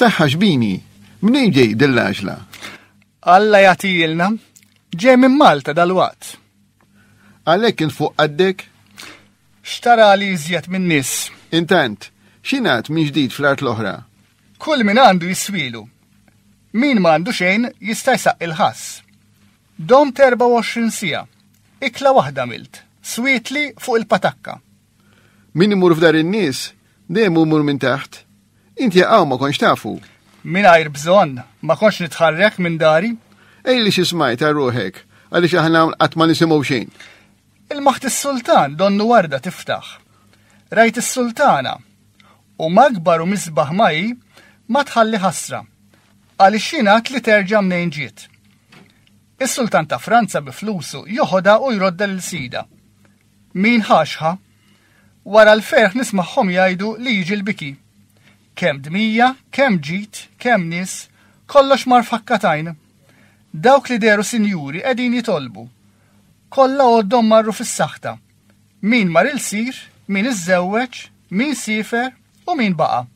Saħħa xbini, minn ġej dill-għaġla? Alla jagħtilna, ġej minn Malta dal-waqt. Għalhekk kien fuq qaddek? Xtara li iżjed minn nies. Intant, x'ingħad minn ġdid fl-art l-oħra? Kull min għandu jiswielu. Min m'għandu xejn jista' jsaq il-ħass. Dom 24 sija. Ikla waħda milt, swietli fuq il-patakka. Min imur f'dar in-nies, dejjem imur minn taħt. Inti jaqgħu ma konx tafu. Mingħajr bżonn ma kontx nitħarrek minn dari. Ejli xi smajt ruħek, għaliex aħna qatt ma nisimgħu xejn. Il-maħt is-sultan donnu warda tiftaħ. Rajt is-sultana u magbar u misbaħ maji ma tħalli ħasra għaliex jingħad li terġa' mnejn ġiet. Is-sultan ta' Franza bi flusu joħodha u jrodda l-sida. Min ħaxħa? Wara l-ferħ nismagħhom jgħidu li jiġi l-biki. Kemm dmija, kemm ġid, kemm nies, kollox mar fakkatajn. Dawk li deru sinjuri qegħdin jitolbu. Kollha għoddhom marru fis-saħta. Min mar il-sir, min iżżewweġ, min sifer u min baqa'.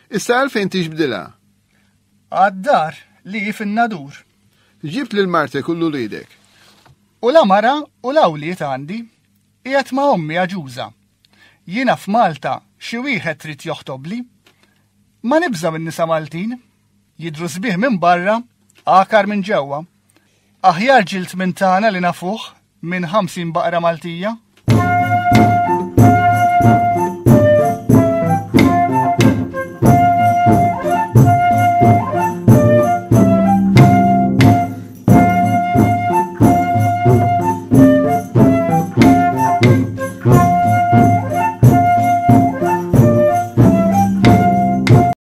Issa għalfejn tixbdilha? Għad-dar li fin-nadur. Ġibt lil martek u l-ulidek. U la mara u l-awliet għandi qiegħed ma' ommi aġuża. Jiena f'Malta xi wieħed trid joħtobli. Ma nibża minn nisa Maltin. Jidru sbieħ minn barra, akar minn ġewwa. Aħjar ġilt minn tagħna li nafuh minn 50 baqra Maltija.